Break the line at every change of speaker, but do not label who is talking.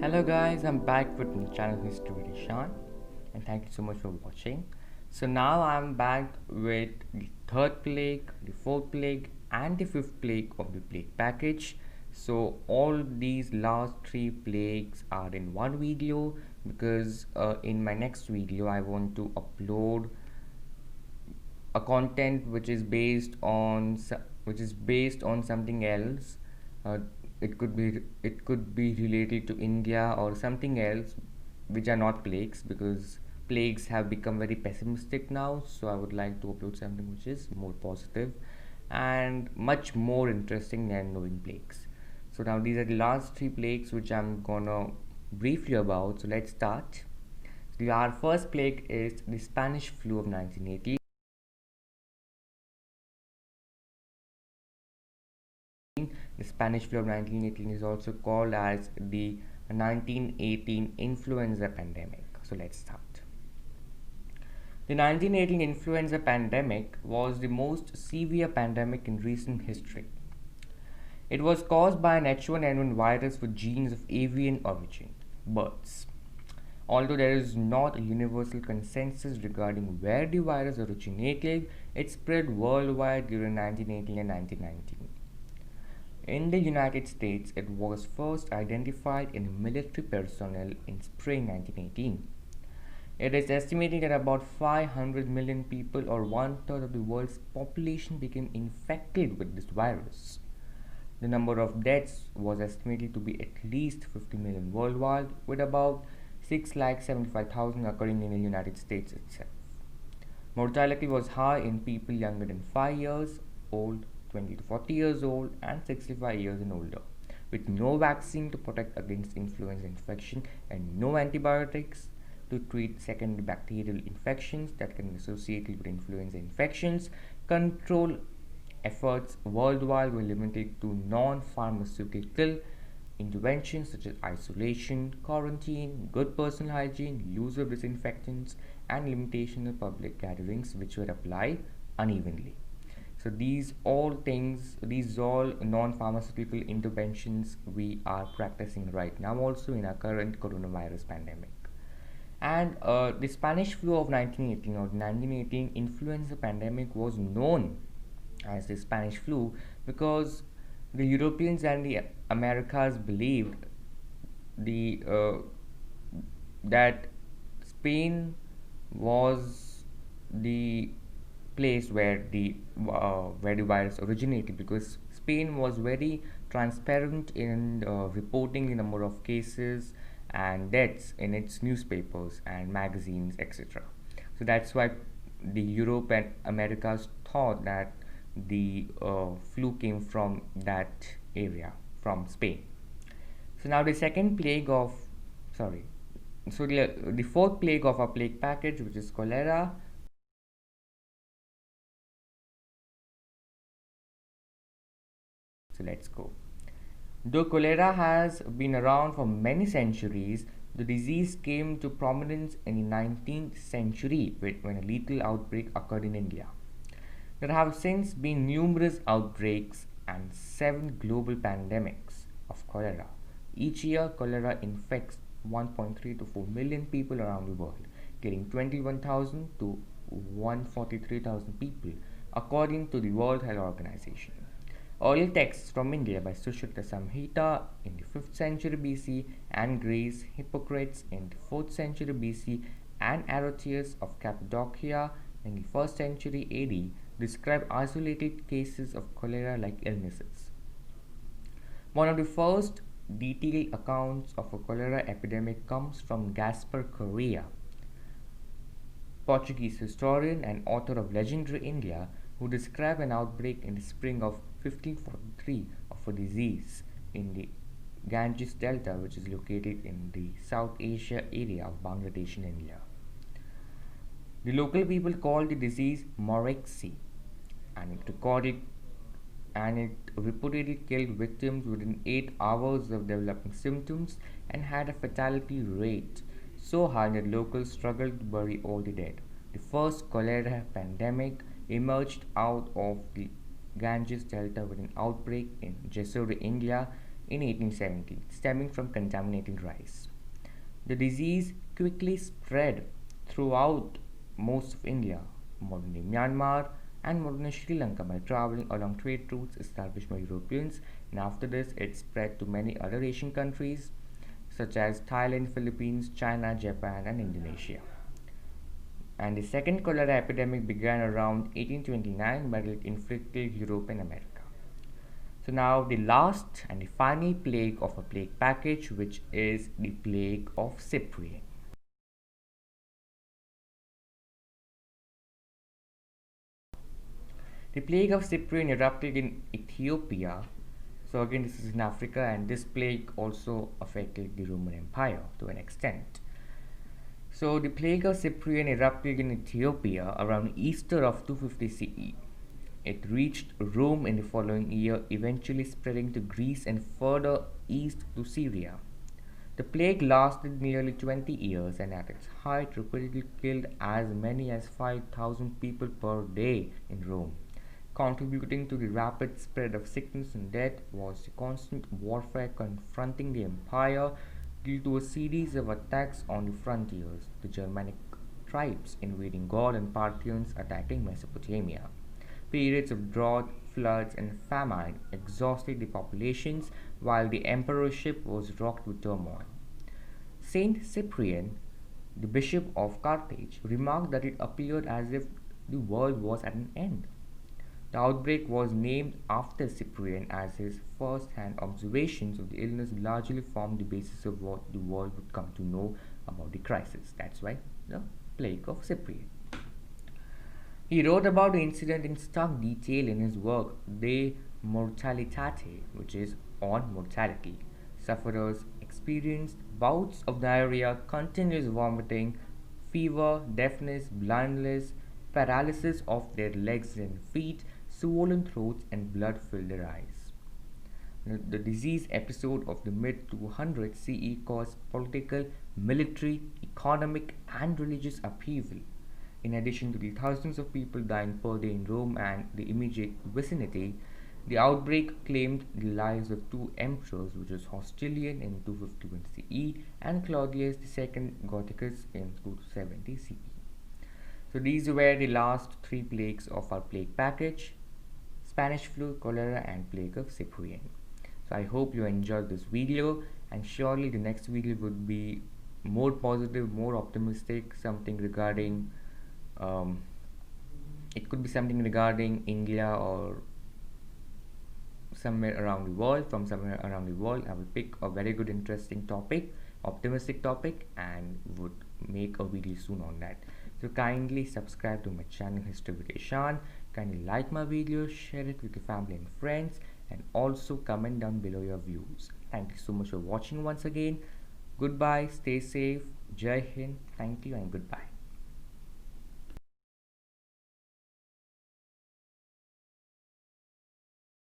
Hello guys, I'm back with my channel history with Ishaan, and thank you so much for watching. So now I'm back with the third plague, the fourth plague and the fifth plague of the plague package. So all these last three plagues are in one video because in my next video I want to upload a content which is based on something else. uh, it could be related to India or something else which are not plagues, because plagues have become very pessimistic now. So I would like to upload something which is more positive and much more interesting than knowing plagues. So now these are the last three plagues which I'm gonna brief you about. So let's start. So our first plague is the Spanish flu of 1980. The Spanish flu of 1918 is also called as the 1918 influenza pandemic. So let's start. The 1918 influenza pandemic was the most severe pandemic in recent history. It was caused by an H1N1 virus with genes of avian origin, birds. Although there is not a universal consensus regarding where the virus originated, it spread worldwide during 1918 and 1919. In the United States, it was first identified in military personnel in spring 1918. It is estimated that about 500 million people, or one-third of the world's population, became infected with this virus. The number of deaths was estimated to be at least 50 million worldwide, with about 6,75,000 occurring in the United States itself. Mortality was high in people younger than 5 years old, 20 to 40 years old, and 65 years and older, with no vaccine to protect against influenza infection and no antibiotics to treat secondary bacterial infections that can be associated with influenza infections. Control efforts worldwide were limited to non-pharmaceutical interventions such as isolation, quarantine, good personal hygiene, use of disinfectants, and limitation of public gatherings, which were applied unevenly. So these all non-pharmaceutical interventions we are practicing right now also in our current coronavirus pandemic. And the Spanish flu of 1918 or 1918 influenza pandemic was known as the Spanish flu because the Europeans and the Americas believed the that Spain was the place where the virus originated, because Spain was very transparent in reporting the number of cases and deaths in its newspapers and magazines, etc. So that's why the Europe and Americas thought that the flu came from that area, from Spain. So now the second plague of, sorry, so the fourth plague of our plague package, which is cholera. So let's go. Though cholera has been around for many centuries, the disease came to prominence in the 19th century when a lethal outbreak occurred in India. There have since been numerous outbreaks and 7 global pandemics of cholera. Each year, cholera infects 1.3 to 4 million people around the world, killing 21,000 to 143,000 people, according to the World Health Organization. Early texts from India by Sushruta Samhita in the 5th century BC and Greece, Hippocrates in the 4th century BC, and Arotheus of Cappadocia in the 1st century AD describe isolated cases of cholera-like illnesses. One of the first detailed accounts of a cholera epidemic comes from Gaspar Correa, Portuguese historian and author of legendary India, who described an outbreak in the spring of 1543 of a disease in the Ganges Delta, which is located in the South Asia area of Bangladesh and India. The local people called the disease Morexi, and it reportedly killed victims within 8 hours of developing symptoms and had a fatality rate so high that locals struggled to bury all the dead. The first cholera pandemic emerged out of the Ganges Delta with an outbreak in Jessore, India in 1870, stemming from contaminated rice. The disease quickly spread throughout most of India, modern-day Myanmar, and modern Sri Lanka by traveling along trade routes established by Europeans, and after this it spread to many other Asian countries such as Thailand, Philippines, China, Japan, and Indonesia. And the second cholera epidemic began around 1829 but it inflicted Europe and America. So now the last and the final plague of a plague package, which is the plague of Cyprian. The plague of Cyprian erupted in Ethiopia. So again, this is in Africa, and this plague also affected the Roman Empire to an extent. So the plague of Cyprian erupted in Ethiopia around Easter of 250 CE. It reached Rome in the following year, eventually spreading to Greece and further east to Syria. The plague lasted nearly 20 years and at its height repeatedly killed as many as 5,000 people per day in Rome. Contributing to the rapid spread of sickness and death was the constant warfare confronting the empire due to a series of attacks on the frontiers, the Germanic tribes invading Gaul and Parthians attacking Mesopotamia. Periods of drought, floods, and famine exhausted the populations while the emperorship was rocked with turmoil. Saint Cyprian, the bishop of Carthage, remarked that it appeared as if the world was at an end. The outbreak was named after Cyprian as his first-hand observations of the illness largely formed the basis of what the world would come to know about the crisis. That's why the plague of Cyprian. He wrote about the incident in stark detail in his work De Mortalitate, which is on mortality. Sufferers experienced bouts of diarrhea, continuous vomiting, fever, deafness, blindness, paralysis of their legs and feet, swollen throats, and blood filled their eyes. The disease episode of the mid 200s CE caused political, military, economic, and religious upheaval. In addition to the thousands of people dying per day in Rome and the immediate vicinity, the outbreak claimed the lives of two emperors, which was Justinian in 251 CE and Claudius II Gothicus in 270 CE. So these were the last three plagues of our plague package: Spanish flu, cholera, and plague of Cyprian. So I hope you enjoyed this video, and surely the next video would be more positive, more optimistic, something regarding it could be something regarding India or somewhere around the world. From somewhere around the world, I will pick a very good, interesting topic, optimistic topic, and would make a video soon on that. So kindly subscribe to my channel History with Ishaan. Kindly like my video, share it with your family and friends, and also comment down below your views. Thank you so much for watching once again. Goodbye, stay safe, Jai Hind, thank you, and goodbye.